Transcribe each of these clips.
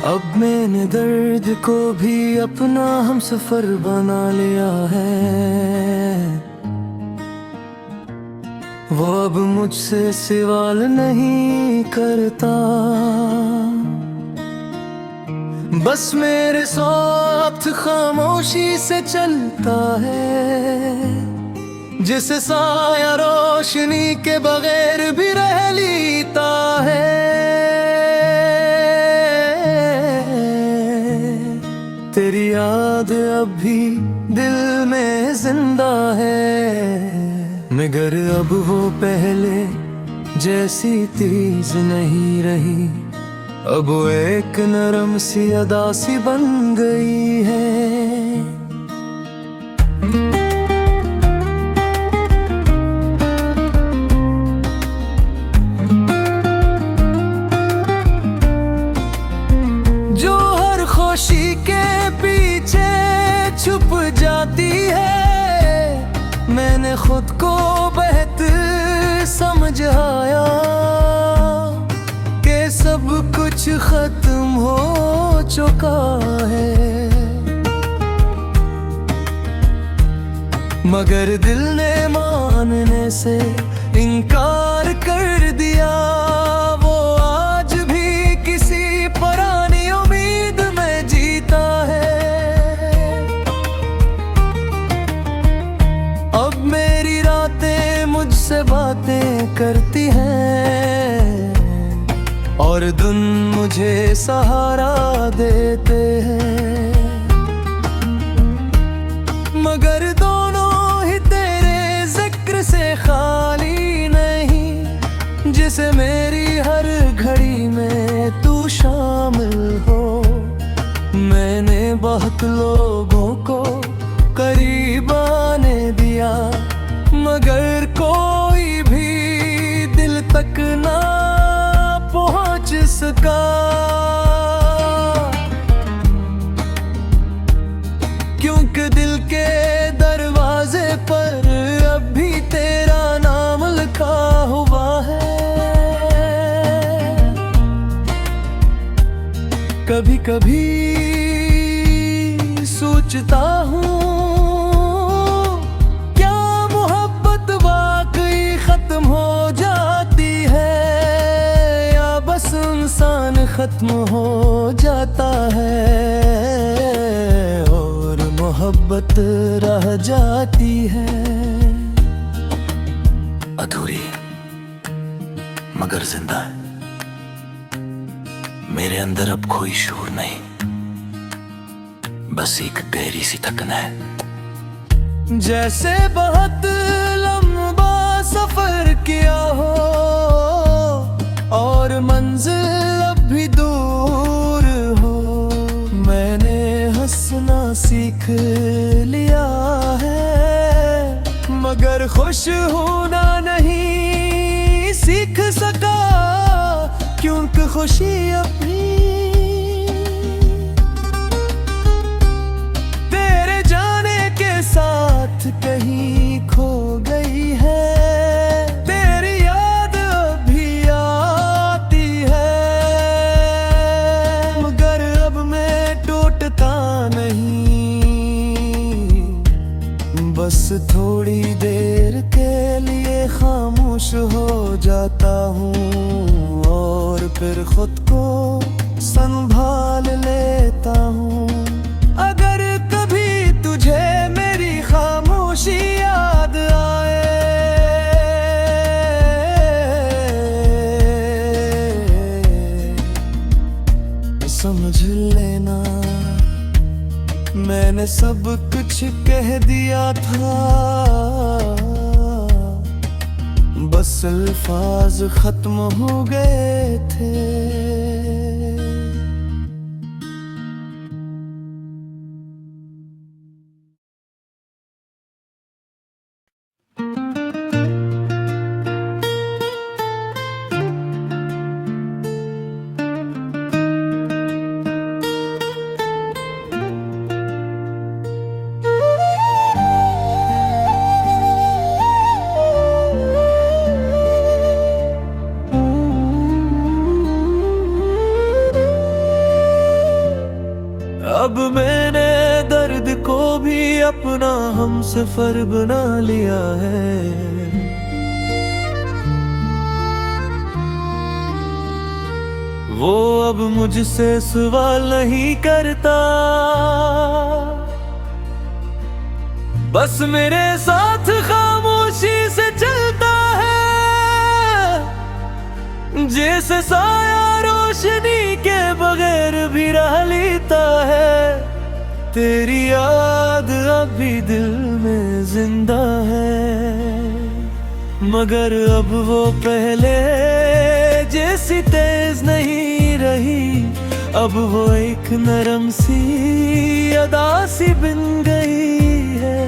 अब मैंने दर्द को भी अपना हम सफर बना लिया है। वो अब मुझसे सवाल नहीं करता, बस मेरे साथ खामोशी से चलता है। जिसे साया रोशनी के बगैर भी रह लेता है। तेरी याद अब भी दिल में जिंदा है, मगर अब वो पहले जैसी तेज नहीं रही। अब वो एक नरम सी अदा सी बन गई है। जो हर खुशी के पीछे छुप जाती है, मैंने खुद को बेहतर समझ आया कि सब कुछ खत्म हो चुका है। मगर दिल ने मानने से इनकार कर दिया। वो आज भी किसी पुरानी उम्मीद में जीता है। अब मेरी रातें मुझसे बातें करती हैं और दिन मुझे सहारा देते हैं। मगर दोनों ही तेरे जिक्र से खाली नहीं, जिसे मेरी हर घड़ी में तू शामिल हो। मैंने बहुत लोगों को करीब आने दिया, मगर कोई भी दिल तक ना पहुंच सका। क्योंकि दिल के दरवाजे पर अब भी तेरा नाम लिखा हुआ है। कभी कभी सोचता हूँ, क्या मोहब्बत वाकई खत्म हो जाती है, या बस इंसान खत्म हो जाता है और मोहब्बत रह जाती है। अधूरी मगर जिंदा है। मेरे अंदर अब कोई शूर नहीं, बस एक गहरी सी थकन है। जैसे बहुत लंबा सफर किया हो और मंजिल अब भी दूर हो। मैंने हंसना सीख लिया है, मगर खुश होना नहीं सीख सका। क्योंकि खुशी अपनी तेरे जाने के साथ कहीं खो गई है। तेरी याद अभी आती है, मगर अब मैं टूटता नहीं। बस थोड़ी देर के लिए खामोश हो जाता हूँ और फिर खुद को संभाल लेता हूँ। अगर कभी तुझे मेरी खामोशी याद आए, समझ लेना मैंने सब कुछ कह दिया था, बस अल्फाज खत्म हो गए थे। अब मैंने दर्द को भी अपना हमसफर बना लिया है। वो अब मुझसे सवाल नहीं करता, बस मेरे साथ खामोशी से चलता है। जैसे साया रोशनी के बगैर भी रह लेता है। तेरी याद अभी दिल में जिंदा है, मगर अब वो पहले जैसी तेज नहीं रही। अब वो एक नरम सी अदा सी बन गई है,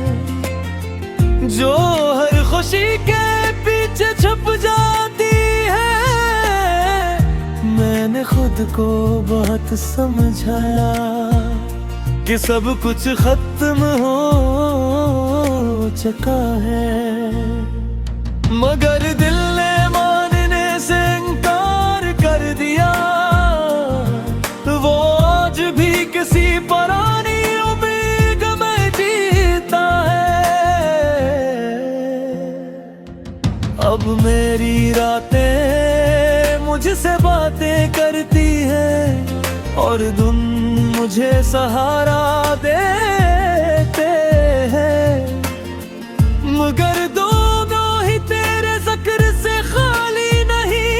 जो हर खुशी के पीछे छुप जाती है। मैंने खुद को बहुत समझाया कि सब कुछ खत्म हो चुका है, मगर दिल ने मानने से इनकार कर दिया। वो आज भी किसी पुरानी उम्मीद में जीता है। अब मेरी रातें मुझसे बातें करती है और दिन मुझे सहारा देते हैं, मगर दोनों ही तेरे जिक्र से खाली नहीं।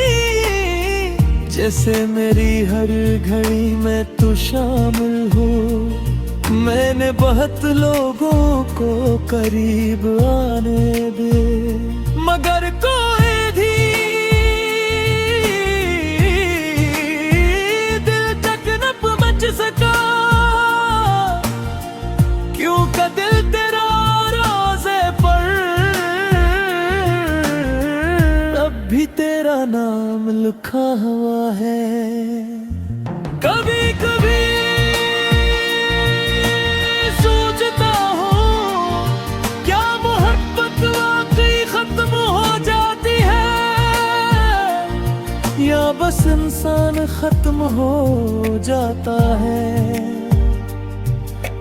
जैसे मेरी हर घड़ी में तू शामिल हो। मैंने बहुत लोगों को करीब आने दे, मगर कोई भी दिल तक न पहुंच सका। क्योंकि दिल तेरा रोज़े पर अब भी तेरा नाम लिखा हुआ है। कभी कभी सोचता हूँ, क्या मोहब्बत वाकई खत्म हो जाती है, या बस इंसान खत्म हो जाता है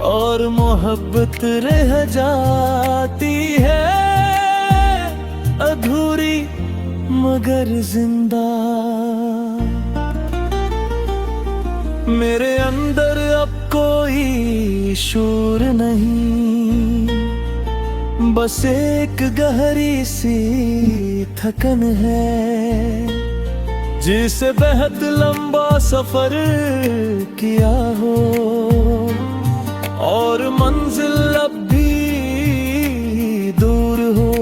और मोहब्बत रह जाती है अधूरी मगर जिंदा। मेरे अंदर अब कोई शूर नहीं, बस एक गहरी सी थकन है, जिसे बेहद लंबा सफर किया हो और मंजिल अब भी दूर हो।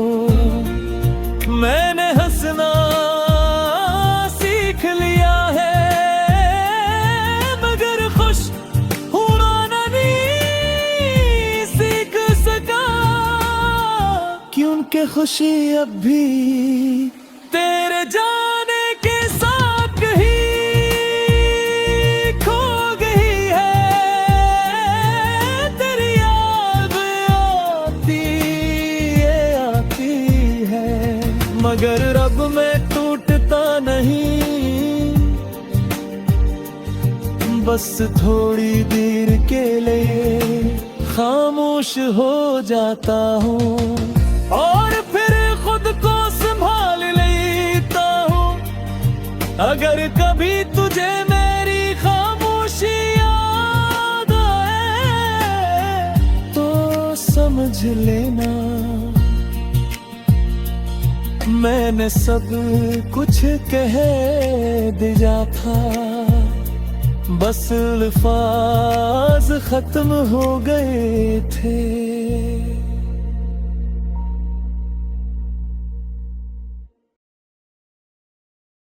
मैंने हंसना सीख लिया है, मगर खुश होना नहीं सीख सका। क्योंकि खुशी अब भी तेरे जाने के साथ ही खो गई है। तेरी याद आती है, मगर रब में टूटता नहीं। बस थोड़ी देर के लिए खामोश हो जाता हूँ और फिर खुद को संभाल लेता हूँ। अगर कभी तुझे मेरी खामोशी याद आए तो समझ लेना मैंने सब कुछ कह दिया था, बस अल्फाज खत्म हो गए थे।